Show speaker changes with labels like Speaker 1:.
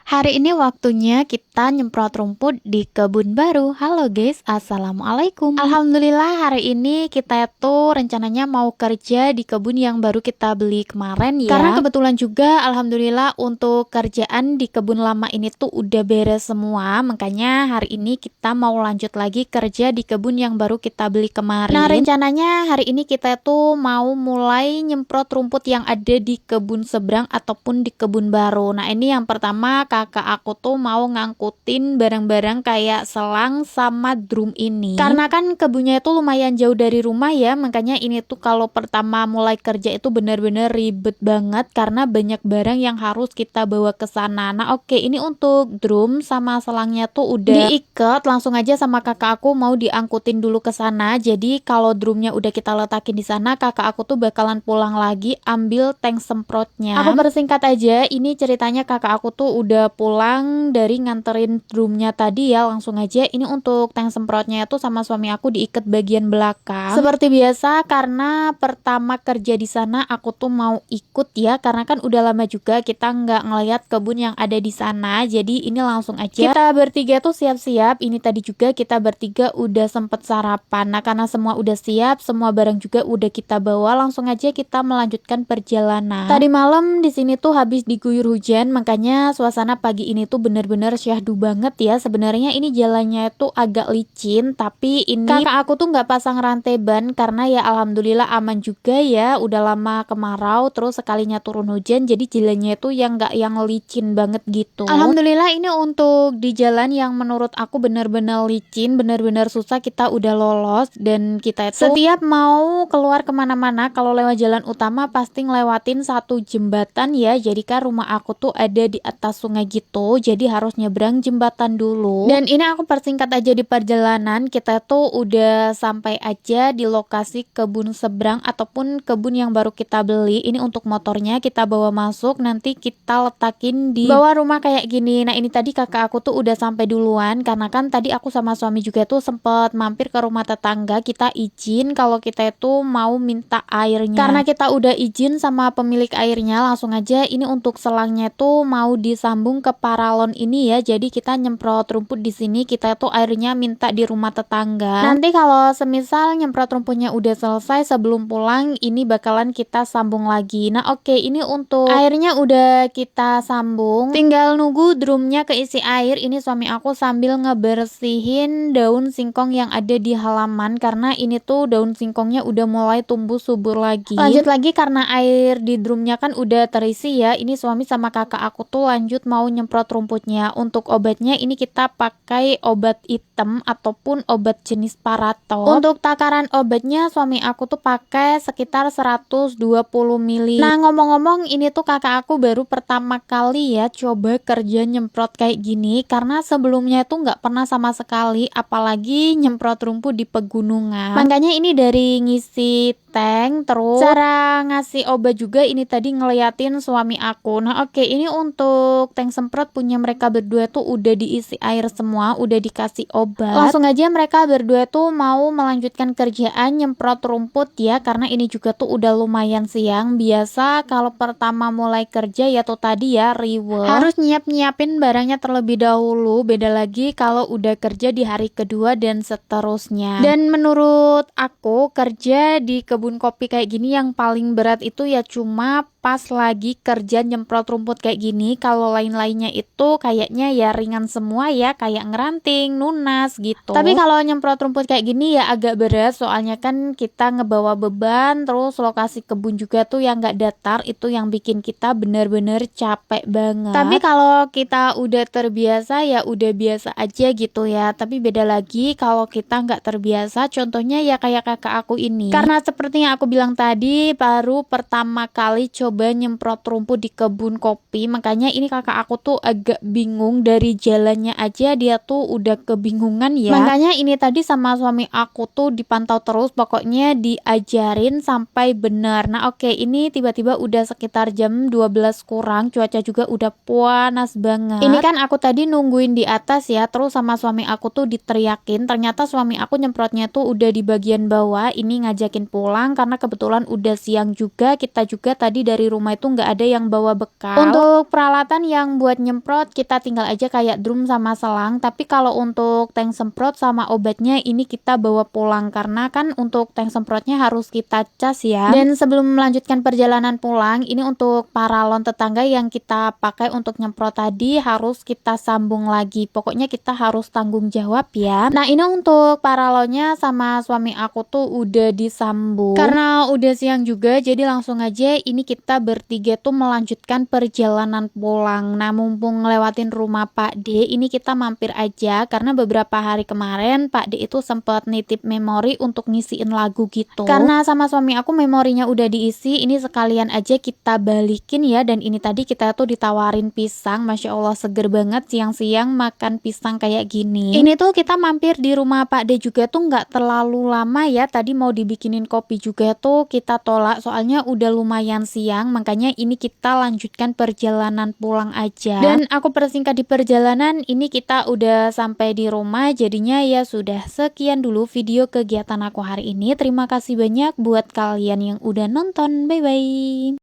Speaker 1: Hari ini waktunya kita nyemprot rumput di kebun baru. Halo guys, assalamualaikum. Alhamdulillah hari ini kita itu rencananya mau kerja di kebun yang baru kita beli kemarin ya. Karena kebetulan juga alhamdulillah untuk kerjaan di kebun lama ini tuh udah beres semua. Makanya hari ini kita mau lanjut lagi kerja di kebun yang baru kita beli kemarin. Nah rencananya hari ini kita tuh mau mulai nyemprot rumput yang ada di kebun seberang ataupun di kebun baru. Nah ini yang pertama kakak aku tuh mau ngangkutin barang-barang kayak selang sama drum ini. Karena kan kebunnya itu lumayan jauh dari rumah ya, makanya ini tuh kalau pertama mulai kerja itu bener-bener ribet banget karena banyak barang yang harus kita bawa ke sana. Nah oke, ini untuk drum sama selangnya tuh udah diikat, langsung aja sama kakak aku mau diangkutin dulu ke sana. Jadi kalau drumnya udah kita letakin di sana, kakak aku tuh bakalan pulang lagi ambil tank semprotnya. Aku bersingkat aja, ini ceritanya kakak aku tuh udah pulang dari nganterin drumnya tadi ya, langsung aja ini untuk tank semprotnya itu sama suami aku diikat bagian belakang seperti biasa karena pertama kerja di sana aku tuh mau ikut ya, karena kan udah lama juga kita nggak ngeliat kebun yang ada di sana. Jadi ini langsung aja kita bertiga tuh siap-siap. Ini tadi juga kita bertiga udah sempet sarapan. Nah karena semua udah siap, semua barang juga udah kita bawa, langsung aja kita melanjutkan perjalanan. Tadi malam di sini tuh habis diguyur hujan, makanya suasana pagi ini tuh bener-bener syahdu banget ya. Sebenarnya ini jalannya tuh agak licin, tapi ini kakak aku tuh nggak pasang rantai ban karena ya alhamdulillah aman juga ya. Udah lama kemarau, terus sekalinya turun hujan, jadi jalannya tuh yang licin banget gitu. Alhamdulillah ini untuk di jalan yang menurut aku bener-bener licin, bener-bener susah kita udah lolos. Dan kita itu setiap mau keluar kemana-mana kalau lewat jalan utama pasti ngelewatin satu jembatan ya. Jadi kan rumah aku tuh ada di atas sungai gitu, jadi harus nyebrang jembatan dulu. Dan ini aku persingkat aja di perjalanan, kita tuh udah sampai aja di lokasi kebun seberang ataupun kebun yang baru kita beli. Ini untuk motornya kita bawa masuk, nanti kita letakin di bawah rumah kayak gini. Nah ini tadi kakak aku tuh udah sampai duluan karena kan tadi aku sama suami juga tuh sempet mampir ke rumah tetangga. Kita izin kalau kita itu mau minta airnya, karena kita udah izin sama pemilik airnya. Langsung aja ini untuk selangnya tuh mau disambung ke paralon ini ya, jadi kita nyemprot rumput di sini, kita tuh airnya minta di rumah tetangga. Nanti kalau semisal nyemprot rumputnya udah selesai, sebelum pulang ini bakalan kita sambung lagi. Nah oke, ini untuk airnya udah kita sambung, tinggal nunggu drumnya keisi air. Ini suami aku sambil ngebersihin daun singkong yang ada di halaman karena ini tuh daun singkongnya udah mulai tumbuh subur lagi. Lanjut lagi karena air di drumnya kan udah terisi ya, ini suami sama kakak aku tuh lanjut mau nyemprot rumputnya. Untuk obatnya ini kita pakai obat hitam ataupun obat jenis Paratok. Untuk takaran obatnya suami aku tuh pakai sekitar 120 ml. Nah ngomong-ngomong, ini tuh kakak aku baru pertama kali ya coba kerja nyemprot kayak gini, karena sebelumnya tuh nggak pernah sama sekali, apalagi nyemprot rumput di pegunungan. Makanya ini dari ngisi tank, terus cara ngasih obat juga ini tadi ngeliatin suami aku. Nah oke, ini untuk tank semprot punya mereka berdua tuh udah diisi air semua, udah dikasih obat. Langsung aja mereka berdua tuh mau melanjutkan kerjaan nyemprot rumput ya, karena ini juga tuh udah lumayan siang. Biasa kalau pertama mulai kerja ya tuh tadi ya riweh, harus nyiapin barangnya terlebih dahulu. Beda lagi kalau udah kerja di hari kedua dan seterusnya. Dan menurut aku kerja di kebun kopi kayak gini yang paling berat itu ya cuma pas lagi kerja nyemprot rumput kayak gini. Kalau lain-lainnya itu kayaknya ya ringan semua ya, kayak ngeranting, nunas gitu. Tapi kalau nyemprot rumput kayak gini ya agak berat, soalnya kan kita ngebawa beban, terus lokasi kebun juga tuh yang nggak datar, itu yang bikin kita bener-bener capek banget. Tapi kalau kita udah terbiasa ya udah biasa aja gitu ya. Tapi beda lagi kalau kita nggak terbiasa, contohnya ya kayak kakak aku ini. Karena seperti yang aku bilang tadi, baru pertama kali coba nyemprot rumput di kebun kopi, makanya ini kakak aku tuh agak bingung. Dari jalannya aja dia tuh udah kebingungan ya. Makanya ini tadi sama suami aku tuh dipantau terus, pokoknya diajarin sampai benar. Nah oke, ini tiba-tiba udah sekitar jam 12 kurang, cuaca juga udah panas banget. Ini kan aku tadi nungguin di atas ya, terus sama suami aku tuh diteriakin. Ternyata suami aku nyemprotnya tuh udah di bagian bawah, ini ngajakin pulang karena kebetulan udah siang juga. Kita juga tadi dari dari rumah itu nggak ada yang bawa bekal. Untuk peralatan yang buat nyemprot kita tinggal aja kayak drum sama selang, tapi kalau untuk tank semprot sama obatnya ini kita bawa pulang karena kan untuk tank semprotnya harus kita cas ya. Dan sebelum melanjutkan perjalanan pulang, ini untuk paralon tetangga yang kita pakai untuk nyemprot tadi harus kita sambung lagi. Pokoknya kita harus tanggung jawab ya. Nah, ini untuk paralonnya sama suami aku tuh udah disambung. Karena udah siang juga, jadi langsung aja ini kita bertiga tuh melanjutkan perjalanan pulang. Nah, mumpung ngelewatin rumah Pak D, ini kita mampir aja karena beberapa hari kemarin Pak D itu sempat nitip memori untuk ngisiin lagu gitu. Karena sama suami aku memorinya udah diisi, ini sekalian aja kita balikin ya. Dan ini tadi kita tuh ditawarin pisang, Masya Allah seger banget siang-siang makan pisang kayak gini. Ini tuh kita mampir di rumah Pak D juga tuh nggak terlalu lama ya. Tadi mau dibikinin kopi juga tuh kita tolak soalnya udah lumayan siang, makanya ini kita lanjutkan perjalanan pulang aja. Dan aku persingkat di perjalanan, ini kita udah sampai di rumah. Jadinya ya sudah, sekian dulu video kegiatan aku hari ini. Terima kasih banyak buat kalian yang udah nonton. Bye bye.